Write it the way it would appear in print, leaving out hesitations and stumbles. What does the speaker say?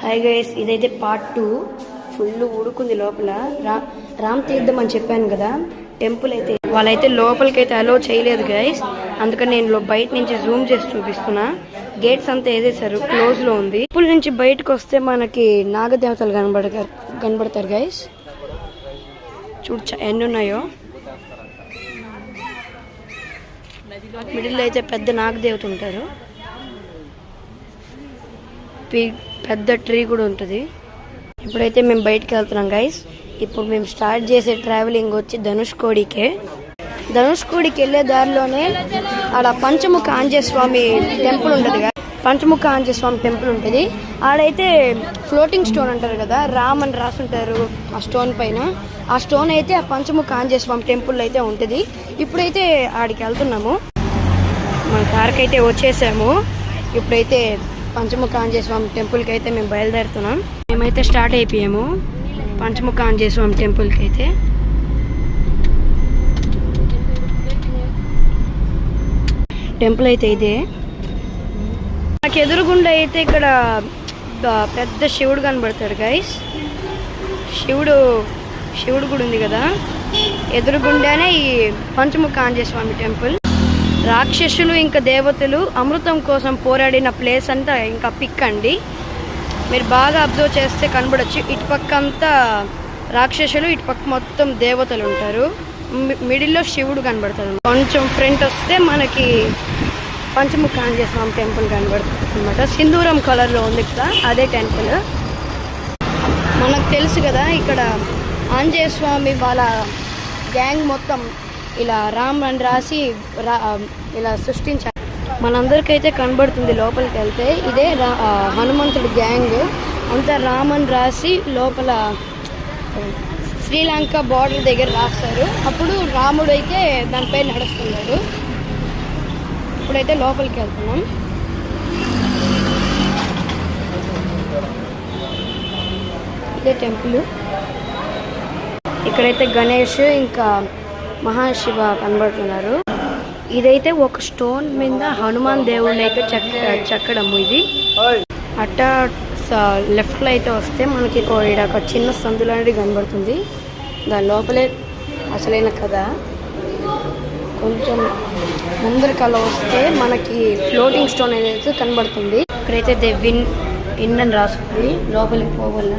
Hi guys, ఇదైతే part 2. Full ఉడుకుంది లోపల. రామ్ తీర్థం అని చెప్పాను కదా, టెంపుల్ అయితే వాళ్ళైతే లోపలికైతే అలో చేయలేదు గైస్. అందుకని నేను బయట నుంచి జూమ్ చేసి చూపిస్తున్నా. గేట్స్ అంతా వేసేసారు, క్లోజ్ లో ఉంది. టెంపుల్ నుంచి బయటకు వస్తే మనకి నాగదేవతలు కనబడతారు గైస్. చూడ ఎన్ని ఉన్నాయో. మిడిల్ అయితే పెద్ద నాగదేవత ఉంటారు. పెద్ద ట్రీ కూడా ఉంటుంది. ఇప్పుడైతే మేము బయటకు వెళ్తున్నాం గైస్. ఇప్పుడు మేము స్టార్ట్ చేసే ట్రావెలింగ్ వచ్చి ధనుష్కోడికి వెళ్ళే దారిలోనే ఆడ పంచముఖ ఆంజనేయ స్వామి టెంపుల్ ఉంటుంది కదా. పంచముఖ ఆంజనేయ స్వామి టెంపుల్ ఉంటుంది. ఆడైతే ఫ్లోటింగ్ స్టోన్ అంటారు కదా, రామ్ అని రాసుంటారు ఆ స్టోన్ పైన. ఆ స్టోన్ అయితే ఆ పంచముఖ ఆంజనేయ స్వామి టెంపుల్ అయితే ఉంటుంది. ఇప్పుడైతే ఆడికి వెళ్తున్నాము. మన కార్కి అయితే వచ్చేసాము. ఇప్పుడైతే పంచముఖ ఆంజనేయ స్వామి టెంపుల్కి అయితే మేము బయలుదేరుతున్నాం. మేమైతే స్టార్ట్ అయిపోయాము పంచముఖ ఆంజనేయ స్వామి టెంపుల్కి అయితే. టెంపుల్ అయితే ఇదే. నాకు ఎదురుగుండా అయితే ఇక్కడ పెద్ద శివుడు కనబడతాడు గైస్. శివుడు కూడా ఉంది కదా ఎదురుగుండానే ఈ పంచముఖ ఆంజనేయ స్వామి టెంపుల్. రాక్షసులు ఇంకా దేవతలు అమృతం కోసం పోరాడిన ప్లేస్ అంతా ఇంకా పిక్ అండి. మీరు బాగా అబ్జర్వ్ చేస్తే కనబడచ్చు. ఇటుపక్క అంతా రాక్షసులు, ఇటుపక్క మొత్తం దేవతలు ఉంటారు. మిడిల్లో శివుడు కనబడతాడు. కొంచెం ఫ్రంట్ వస్తే మనకి పంచముఖ ఆంజనేయ స్వామి టెంపుల్ కనబడుతుంది అనమాట. సింధూరం కలర్లో ఉంది కదా, అదే టెంపుల్. మనకు తెలుసు కదా, ఇక్కడ ఆంజనేయ స్వామి వాళ్ళ గ్యాంగ్ మొత్తం ఇలా రామ్ అని రాసి ఇలా సృష్టించారు. మనందరికైతే కనబడుతుంది లోపలికి వెళ్తే. ఇదే హనుమంతుడి గ్యాంగ్ అంతా రామ్ అని రాసి లోపల శ్రీలంక బార్డర్ దగ్గర రాస్తారు. అప్పుడు రాముడు అయితే దానిపై నడుస్తున్నాడు. ఇప్పుడైతే లోపలికి వెళ్తున్నాం. ఇదే టెంపుల్. ఇక్కడైతే గణేష్ ఇంకా మహాశివ కనబడుతున్నారు. ఇదైతే ఒక స్టోన్ మీద హనుమాన్ దేవుడిని అయితే చెక్కడము. ఇది అట్ట లెఫ్ట్ లో అయితే వస్తే మనకి ఒక చిన్న సందు లాంటిది కనబడుతుంది. దాని లోపలే అసలైన కథ. కొంచెం ముందరికల్లా వస్తే మనకి ఫ్లోటింగ్ స్టోన్ అయితే కనబడుతుంది. ఇక్కడైతే దే విన్ అని రాసుకుంది. లోపలికి పోవాల